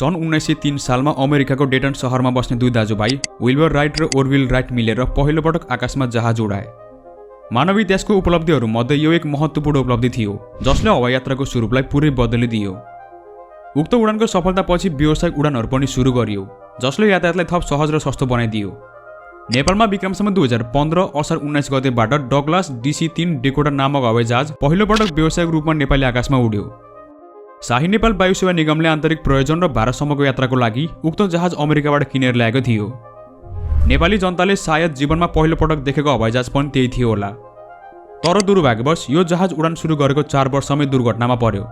सन् 1903 सालमा अमेरिकाको डेटन सहरमा बस्ने दुई दाजुभाइ विल्बर राइट र ओरविल राइट मिलेर पहिलो पटक आकाशमा जहाज उडाए। मानव इतिहासको उपलब्धिहरूमध्ये यो एक महत्त्वपूर्ण उपलब्धि थियो जसले हवाई यात्राको स्वरूपलाई पुरै बदलिदियो। उक्त उडानको सफलतापछि व्यावसायिक उडानहरू पनि सुरु गरियो जसले यातायातलाई थप सहज र सस्तो बनाइदियो। नेपालमा विक्रमसम्म 2015 असार 19 गतेबाट डगलास DC-3 डेकोडा नामक हवाई जहाज पहिलो पटक व्यावसायिक रूपमा नेपाली आकाशमा उड्यो। शाही नेपाल वायु सेवा निगमले आन्तरिक प्रयोजन र भारतसम्मको यात्राको लागि उक्त जहाज अमेरिकाबाट किनेर ल्याएको थियो। नेपाली जनताले सायद जीवनमा पहिलो पटक देखेको हवाई जहाज पनि त्यही थियो होला। तर दुर्भाग्यवश यो जहाज उडान सुरु गरेको 4 वर्षमै दुर्घटनामा पर्यो।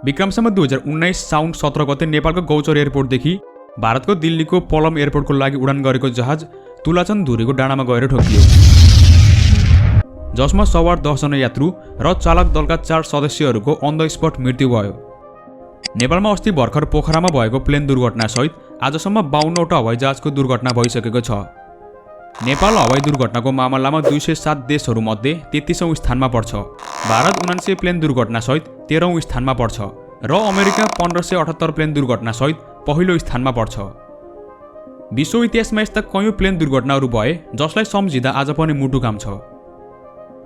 विक्रमसम्म 2019 साउन 17 गते नेपालको गौचर एयरपोर्टदेखि भारतको दिल्लीको पलम एयरपोर्टको लागि उडान गरेको जहाज तुलाचन धुरीको डाँडामा गएर ठोकियो, जसमा सवार 10 जना यात्रु र चालक दलका 4 सदस्यहरूको अन द स्पट मृत्यु भयो। नेपालमा अस्ति भर्खर पोखरामा भएको प्लेन दुर्घटनासहित आजसम्म 52 वटा हवाई जहाजको दुर्घटना भइसकेको छ। नेपाल हवाई दुर्घटनाको मामलामा 207 देशहरूमध्ये 33औं स्थानमा पर्छ। भारत 79 प्लेन दुर्घटनासहित 13औं स्थानमा पर्छ र अमेरिका 1578 प्लेन दुर्घटनासहित पहिलो स्थानमा पर्छ। विश्व इतिहासमा यस्ता कयौं प्लेन दुर्घटनाहरू भए जसलाई सम्झिँदा आज पनि मुटु काम्छ।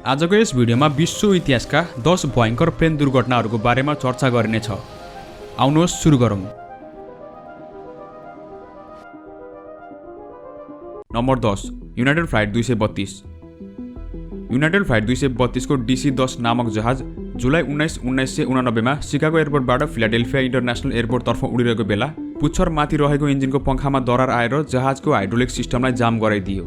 आजको यस भिडियोमा विश्व इतिहासका 10 भयङ्कर प्लेन दुर्घटनाहरूको बारेमा चर्चा गरिनेछ। आउनुहोस् सुरु गरौँ। Number 10 United flight 232। United flight 232 को DC-10 नामक जहाज जुलाई 1989 मा शिकागो एयरपोर्टबाट फिलाडेल्फिया इन्टरनेसनल एयरपोर्टतर्फ उडिरहेको बेला पुच्छर माथि रहेको इन्जिनको पंखामा दरार आएर जहाजको हाइड्रोलिक सिस्टमलाई जाम गराइदियो,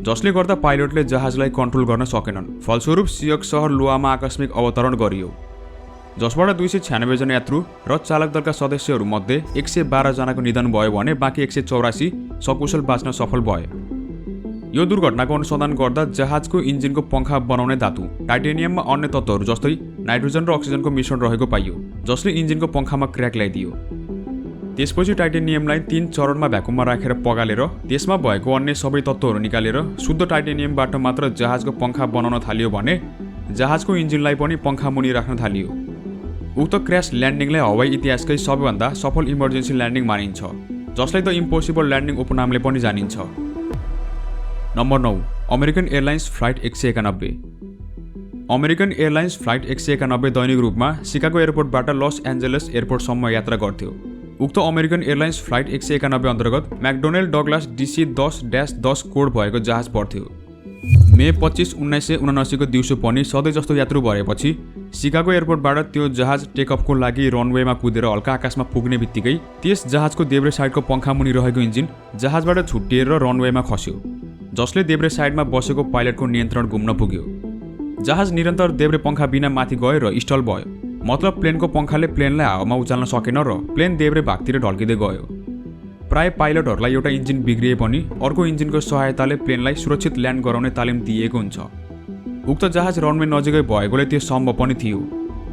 जसले गर्दा पाइलटले जहाजलाई कन्ट्रोल गर्न सकेनन्। फलस्वरूप सियोक सहर लोआमा आकस्मिक अवतरण गरियो, जसबाट 296 जना यात्रु र चालक दलका सदस्यहरूमध्ये 112 जनाको निधन भयो भने बाँकी 184 सकुशल बाँच्न सफल भए। यो दुर्घटनाको अनुसन्धान गर्दा जहाजको इन्जिनको पंखा बनाउने धातु टाइटेनियममा अन्य तत्त्वहरू जस्तै नाइट्रोजन र अक्सिजनको मिश्रण रहेको पाइयो, जसले इन्जिनको पंखामा क्र्याक ल्याइदियो। त्यसपछि टाइटेनियमलाई 3 चरणमा भ्याकुममा राखेर पगालेर त्यसमा भएको अन्य सबै तत्त्वहरू निकालेर शुद्ध टाइटेनियमबाट मात्र जहाजको पंखा बनाउन थालियो भने जहाजको इन्जिनलाई पनि पंखा मुनि राख्न थालियो। उक्त क्र्यास ल्यान्डिङलाई हवाई इतिहासकै सबैभन्दा सफल इमर्जेन्सी ल्यान्डिङ मानिन्छ, जसलाई द इम्पोसिबल ल्यान्डिङ उपनामले पनि जानिन्छ। Number 9 American airlines flight 191। American airlines flight 191 दैनिक रूपमा शिकागो एयरपोर्टबाट लस एन्जलस एयरपोर्टसम्म यात्रा गर्थ्यो। उक्त अमेरिकन एयरलाइन्स फ्लाइट 191 अन्तर्गत म्याकडोनेल्ड डगलास DC-10-10 कोड भएको जहाज पर्थ्यो। मे 25, 1979 को दिउँसो पनि सधैँ जस्तो यात्रु भएपछि शिकागो एयरपोर्टबाट त्यो जहाज टेकअफको लागि रनवेमा कुदेर हल्का आकाशमा पुग्ने बित्तिकै त्यस जहाजको देब्रे साइडको पंखा मुनि रहेको इन्जिन जहाजबाट छुट्टिएर रनवेमा खस्यो, जसले देब्रे साइडमा बसेको पाइलटको नियन्त्रण गुम्न पुग्यो। जहाज निरन्तर देब्रे पंखा बिना माथि गयो र स्टल भयो, मतलब प्लेनको पंखाले प्लेनलाई हावामा उचाल्न सकेन र प्लेन देब्रे भागतिर ढल्किँदै गयो। प्राय पाइलटहरूलाई एउटा इन्जिन बिग्रिए पनि अर्को इन्जिनको सहायताले प्लेनलाई सुरक्षित ल्यान्ड गराउने तालिम दिएको हुन्छ। उक्त जहाज रनवे नजिकै भएकोले त्यो सम्भव पनि थियो,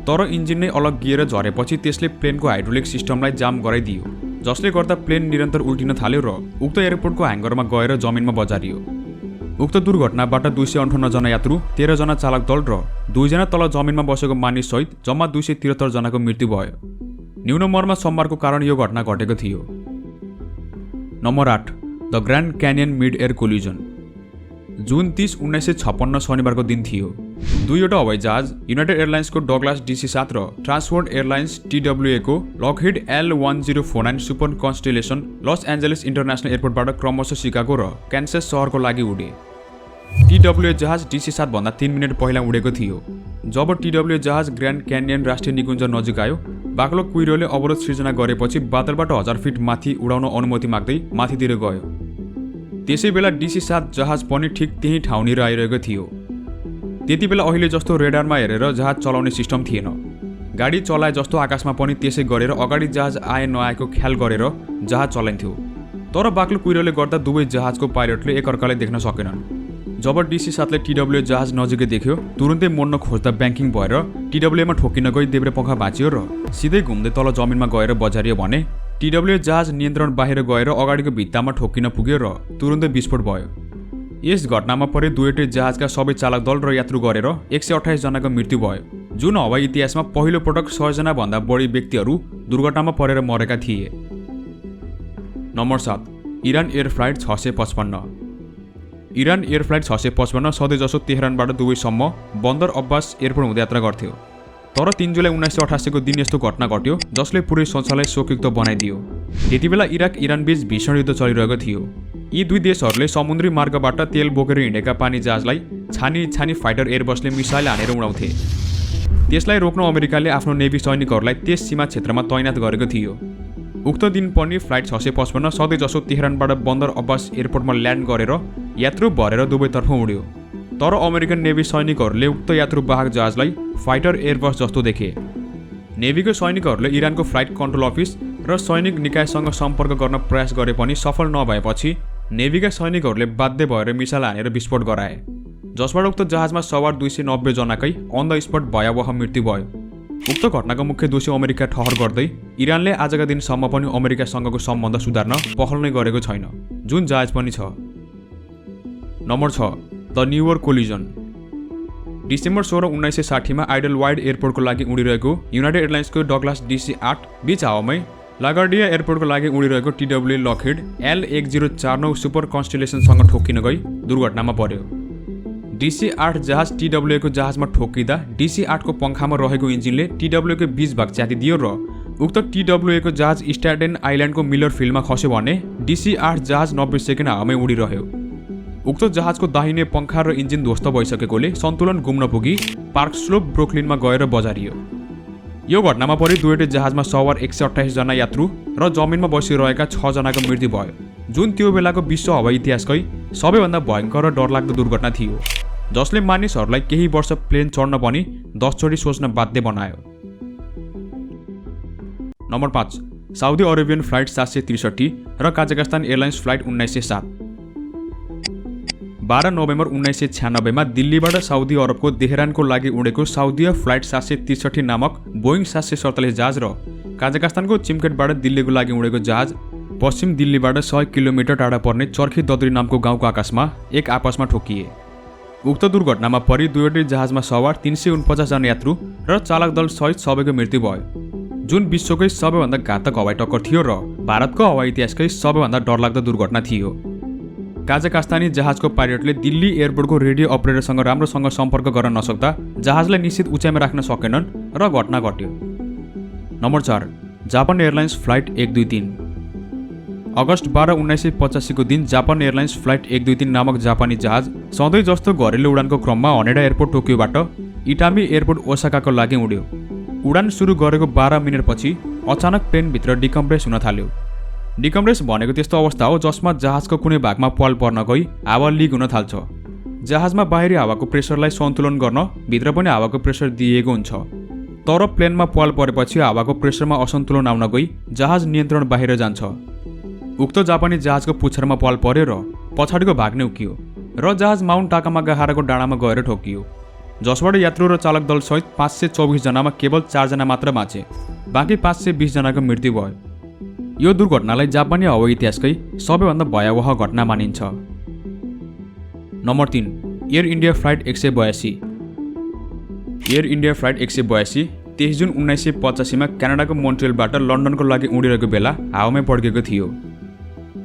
तर इन्जिन नै अलग गिएर झरेपछि त्यसले प्लेनको हाइड्रोलिक सिस्टमलाई जाम गराइदियो, जसले गर्दा प्लेन निरन्तर उल्टिन थाल्यो र उक्त एयरपोर्टको ह्याङ्गरमा गएर जमिनमा बजारियो। उक्त दुर्घटनाबाट 258 जना यात्रु, 13 जना चालक दल र 2 जना तल जमिनमा बसेको मानिससहित जम्मा 273 जनाको मृत्यु भयो। न्यून मर्म सम्मारको कारण यो घटना घटेको थियो। Number 8 the Grand Canyon mid air collision. June 30, 1956 शनिबारको दिन थियो। दुईवटा हवाई जहाज युनाइटेड एयरलाइन्सको डगलास DC-7 र ट्रान्सवर्ल्ड एयरलाइन्स TWA को Lockheed L1049 Super Constellation Los Angeles International एयरपोर्टबाट क्रमशः शिकागो र क्यान्सस सहरको लागि उडे। TWA जहाज DC-7 भन्दा 3 मिनेट पहिला उडेको थियो। जब TWA जहाज ग्रान्ड क्यानियन राष्ट्रिय निकुञ्ज नजिक आयो, बाक्लो कुइरोले अवरोध सृजना गरेपछि बादलबाट 1000 फिट माथि उडाउन अनुमति माग्दै माथितिर गयो। त्यसै बेला DC-7 जहाज पनि ठिक त्यही ठाउँनिर आइरहेको थियो। त्यति बेला अहिले जस्तो रेडारमा हेरेर जहाज चलाउने सिस्टम थिएन। गाडी चलाए जस्तो आकाशमा पनि त्यसै गरेर अगाडि जहाज आए नआएको ख्याल गरेर जहाज चलाइन्थ्यो। तर बाक्लो कुइरोले गर्दा दुवै जहाजको पाइलटले एकअर्कालाई देख्न सकेनन्। जब DC-7 ले TWA जहाज नजिकै देख्यो, तुरुन्तै मोड्न खोज्दा ब्याङ्किङ भएर TWA मा ठोकिन गई देब्रे पंखा भाँचियो र सिधै घुम्दै तल जमिनमा गएर बजारियो भने TWA जहाज नियन्त्रण बाहिर गएर अगाडिको भित्तामा ठोकिन पुग्यो र तुरुन्तै विस्फोट भयो। यस घटनामा परे दुवैटै जहाजका सबै चालक दल र यात्रु गरेर 128 जनाको मृत्यु भयो। जुन हवाई इतिहासमा पहिलो पटक 100 जना भन्दा बढी व्यक्तिहरू दुर्घटनामा परेर मरेका थिए। Number 7 Iran air flight 655। Iran air flight 655 सधैँजसो तेहरानबाट दुबईसम्म बन्दर अब्बास एयरपोर्ट हुँदै यात्रा गर्थ्यो। तर 3 जुलाई 1988 को दिन यस्तो घटना घट्यो जसले पुरै संसारलाई शोकयुक्त बनाइदियो। त्यतिबेला इराक इरान बीच भीषण युद्ध चलिरहेको थियो। यी दुई देशहरूले समुद्री मार्गबाट तेल बोकेर हिँडेका पानी जहाजलाई छानी फाइटर एयरबसले मिसाइल हानेर उडाउँथे। त्यसलाई रोक्न अमेरिकाले आफ्नो नेभी सैनिकहरूलाई त्यस सीमा क्षेत्रमा तैनात गरेको थियो। उक्त दिन पनि फ्लाइट 655 सधैँजसो तेहरानबाट बन्दर अब्बास एयरपोर्टमा ल्यान्ड गरेर यात्रु भरेर दुबईतर्फ उड्यो। तर अमेरिकन नेभी सैनिकहरूले उक्त यात्रुवाहक जहाजलाई फाइटर एयरबस जस्तो देखे। नेभीको सैनिकहरूले इरानको फ्लाइट कन्ट्रोल अफिस र सैनिक निकायसँग सम्पर्क गर्न प्रयास गरे पनि सफल नभएपछि नेभीका सैनिकहरूले बाध्य भएर मिसाइल हानेर विस्फोट गराए, जसबाट उक्त जहाजमा सवार 290 जनाकै अन द स्पट भयावह मृत्यु भयो। उक्त घटनाको मुख्य दोषी अमेरिका ठहर गर्दै इरानले आजका दिनसम्म पनि अमेरिकासँगको सम्बन्ध सुधार्न पहल नै गरेको छैन, जुन जायज पनि छ। Number 6 the New York collision. December 16, 1960 मा आइडल वाइड एयरपोर्टको लागि उडिरहेको युनाइटेड एयरलाइन्सको डगलास DC-8 बीच हावामै लागार्डिया एयरपोर्टको लागि उडिरहेको TWA लकहिड L1049 सुपर कन्स्टेलेसनसँग ठोकिन गई दुर्घटनामा पर्यो। DC-8 जहाज TWA को जहाजमा ठोकिँदा DC-8 को पंखामा रहेको इन्जिनले TWA को बीच भाग च्यातिदियो र उक्त TWA को जहाज स्ट्याटेन आइल्यान्डको मिलर फिल्डमा खस्यो भने DC-8 जहाज 90 सेकेन्ड हावामै उडिरह्यो। उक्त जहाजको दाहिने पंखा र इन्जिन ध्वस्त भइसकेकोले सन्तुलन गुम्न पुगी पार्क स्लोप ब्रुकलिनमा गएर बजारियो। यो घटनामा परि दुवैटै जहाजमा सवार 128 जना यात्रु र जमिनमा बसिरहेका 6 जनाको मृत्यु भयो, जुन त्यो बेलाको विश्व हवाई इतिहासकै सबैभन्दा भयङ्कर र डरलाग्दो दुर्घटना थियो, जसले मानिसहरूलाई केही वर्ष प्लेन चढ्न पनि 10 चोटि सोच्न बाध्य बनायो। नम्बर 5 साउदी अरेबियन फ्लाइट 763 र काजाखस्तान एयरलाइन्स फ्लाइट 1907। 12 नोभेम्बर 1996 मा दिल्लीबाट साउदी अरबको तेहरानको लागि उडेको साउदिया फ्लाइट 763 नामक बोइङ 747 जहाज र काजाखस्तानको चिम्केटबाट दिल्लीको लागि उडेको जहाज पश्चिम दिल्लीबाट 100 किलोमिटर टाढा पर्ने चर्खी ददरी नामको गाउँको आकाशमा एक आपसमा ठोकिए। उक्त दुर्घटनामा परि दुवैटै जहाजमा सवार 349 जना यात्रु र चालक दल सहित सबैको मृत्यु भयो, जुन विश्वकै सबैभन्दा घातक हवाई टक्कर थियो र भारतको हवाई इतिहासकै सबैभन्दा डरलाग्दो दुर्घटना थियो। काजाखस्तानी जहाजको पाइलटले दिल्ली एयरपोर्टको रेडियो अपरेटरसँग राम्रोसँग सम्पर्क गर्न नसक्दा जहाजलाई निश्चित उचाइमा राख्न सकेनन् र घटना घट्यो। Number 4 Japan airlines flight 123। अगस्त 12, 1985 को दिन जापान एयरलाइन्स फ्लाइट 123 नामक जापानी जहाज सधैँ जस्तो घरेलु उडानको क्रममा हनेडा एयरपोर्ट टोकियोबाट इटामी एयरपोर्ट ओसाकाको लागि उड्यो। उडान सुरु गरेको 12 मिनेटपछि अचानक प्लेनभित्र डिकम्प्रेस हुन थाल्यो। डिकम्प्रेस भनेको त्यस्तो अवस्था हो जसमा जहाजको कुनै भागमा पल पर्न गई हावा लिक हुन थाल्छ। जहाजमा बाहिरी हावाको प्रेसरलाई सन्तुलन गर्न भित्र पनि हावाको प्रेसर दिएको हुन्छ, तर प्लेनमा पल परेपछि हावाको प्रेसरमा असन्तुलन आउन गई जहाज नियन्त्रण बाहिर जान्छ। उक्त जापानी जहाजको पुच्छरमा पल पर्यो र पछाडिको भाग नै उक्कियो र जहाज माउन्ट टाकामागाहाराको डाँडामा गएर ठोकियो, जसबाट यात्रु र चालक दल सहित 524 जनामा केवल 4 जना मात्र बाँचे, बाँकी 520 जनाको मृत्यु भयो। यो दुर्घटनालाई जापानी हवाई इतिहासकै सबैभन्दा भयावह घटना मानिन्छ। Number 3 air India flight 182। Air India flight 182 23 जुन 1985 मा क्यानाडाको मोन्ट्रियलबाट लन्डनको लागि उडिरहेको बेला हावामै पड्केको थियो।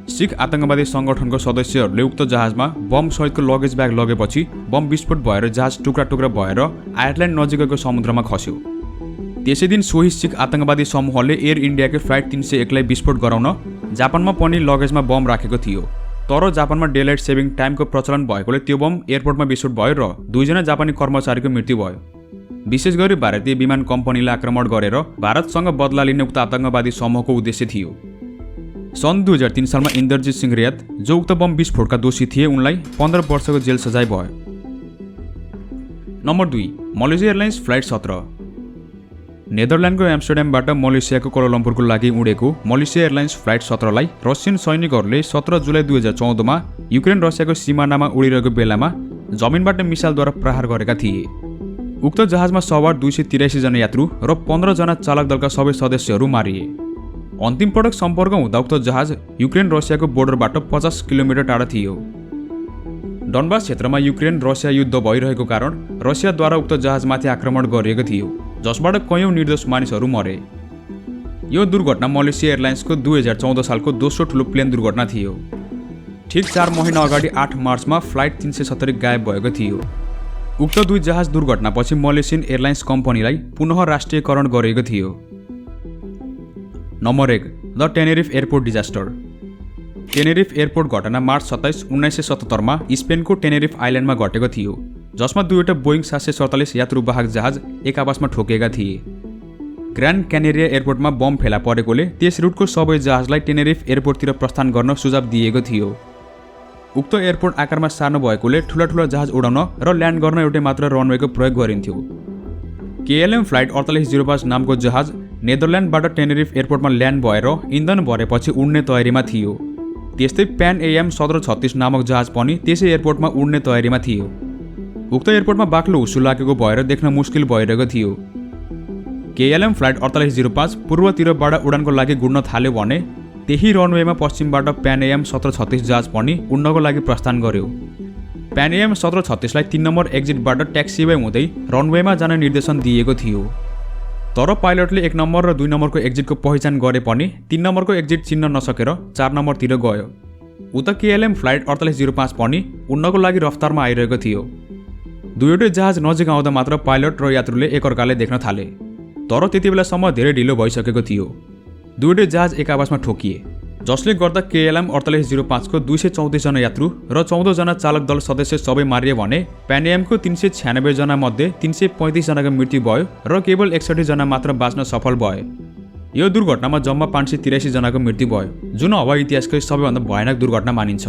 सिख आतंकवादी सङ्गठनको सदस्यहरूले उक्त जहाजमा बम सहितको लगेज ब्याग लगेपछि बम विस्फोट भएर जहाज टुक्रा टुक्रा भएर आयरल्यान्ड नजिकैको समुद्रमा खस्यो। त्यसै दिन सोही सिख आतंकवादी समूहले एयर इन्डियाको फ्लाइट 301 लाई विस्फोट गराउन जापानमा पनि लगेजमा बम राखेको थियो, तर जापानमा डेलाइट सेभिङ टाइमको प्रचलन भएकोले त्यो बम एयरपोर्टमा विस्फोट भयो र 2 जना जापानी कर्मचारीको मृत्यु भयो। विशेष गरी भारतीय विमान कम्पनीलाई आक्रमण गरेर भारतसँग बदला लिने उक्त आतंकवादी समूहको उद्देश्य थियो। सन् 2003 सालमा इन्दरजीत सिंह रियात, जो उक्त बम विस्फोटका दोषी थिए, उनलाई 15 वर्षको जेल सजाय भयो। Number 2 Malaysia airlines flight 17। नेदरल्यान्डको एम्स्टर्ड्यामबाट मलेसियाको कोलालम्पुरको लागि उडेको मलेसिया एयरलाइन्स फ्लाइट 17 लाई रसियन सैनिकहरूले 17 जुलाई 2014 मा युक्रेन रसियाको सिमानामा उडिरहेको बेलामा जमिनबाट मिसाइलद्वारा प्रहार गरेका थिए। उक्त जहाजमा सवार 283 जना यात्रु र 15 जना चालक दलका सबै सदस्यहरू मारिए। अन्तिम पटक सम्पर्क हुँदा उक्त जहाज युक्रेन रसियाको बोर्डरबाट 50 किलोमिटर टाढा थियो। डनबास क्षेत्रमा युक्रेन रसिया युद्ध भइरहेको कारण रसियाद्वारा उक्त जहाजमाथि आक्रमण गरिएको थियो, जसबाट कयौं निर्दोष मानिसहरू मरे। यो दुर्घटना मलेसिया एयरलाइन्सको 2014 सालको दोस्रो ठुलो प्लेन दुर्घटना थियो। ठीक 4 महिना अगाडि 8 मार्चमा फ्लाइट 370 गायब भएको थियो। उक्त दुई जहाज दुर्घटनापछि मलेसियन एयरलाइन्स कम्पनीलाई पुनः राष्ट्रियकरण गरिएको थियो। Number 1, the Tenerife airport disaster. Tenerife airport घटना मार्च 27, 1977 मा स्पेनको टेनेरिफ आइल्यान्डमा घटेको थियो, जसमा दुईवटा बोइङ 747 यात्रुवाहक जहाज एक आपसमा ठोकेका थिए। ग्रान्ड क्यानेरिया एयरपोर्टमा बम फेला परेकोले त्यस रुटको सबै जहाजलाई टेनेरिफ एयरपोर्टतिर प्रस्थान गर्न सुझाव दिएको थियो। उक्त एयरपोर्ट आकारमा सानो भएकोले ठुला जहाज उडाउन र ल्यान्ड गर्न एउटै मात्र रनवेको प्रयोग गरिन्थ्यो। KLM फ्लाइट 4805 नामको जहाज नेदरल्यान्डबाट टेनेरिफ एयरपोर्टमा ल्यान्ड भएर इन्धन भरेपछि उड्ने तयारीमा थियो। त्यस्तै प्यान AM 1736 नामक जहाज पनि त्यसै एयरपोर्टमा उड्ने तयारीमा थियो। उक्त एयरपोर्टमा बाक्लो हुस्सु लागेको भएर देख्न मुस्किल भइरहेको थियो। KLM फ्लाइट 4805 पूर्वतिरबाट उडानको लागि गुड्न थाल्यो भने त्यही रनवेमा पश्चिमबाट प्यान AM 1736 जहाज पनि उड्नको लागि प्रस्थान गर्यो। प्यान AM 1736 लाई 3 नम्बर एक्जिटबाट ट्याक्सीवे हुँदै रनवेमा जान निर्देशन दिएको थियो। तर पाइलटले 1 नम्बर र 2 नम्बरको एक्जिटको पहिचान गरे पनि 3 नम्बरको एक्जिट चिन्न नसकेर 4 नम्बरतिर गयो। उता KLM फ्लाइट 4805 पनि उड्नको लागि रफ्तारमा आइरहेको थियो। दुईवटै जहाज नजिक आउँदा मात्र पाइलट र यात्रुले एकअर्काले देख्न थाले, तर त्यतिबेलासम्म धेरै ढिलो भइसकेको थियो। दुईवटै जहाज एक आपसमा ठोकिए, जसले गर्दा KLM 4805 को 234 जना यात्रु र 14 जना चालक दल सदस्य सबै मारिए भने प्यान AM को 396 जना मध्ये 335 जनाको मृत्यु भयो र केवल 61 जना मात्र बाँच्न सफल भए। यो दुर्घटनामा जम्मा 583 जनाको मृत्यु भयो, जुन हवाई इतिहासकै सबैभन्दा भयानक दुर्घटना मानिन्छ।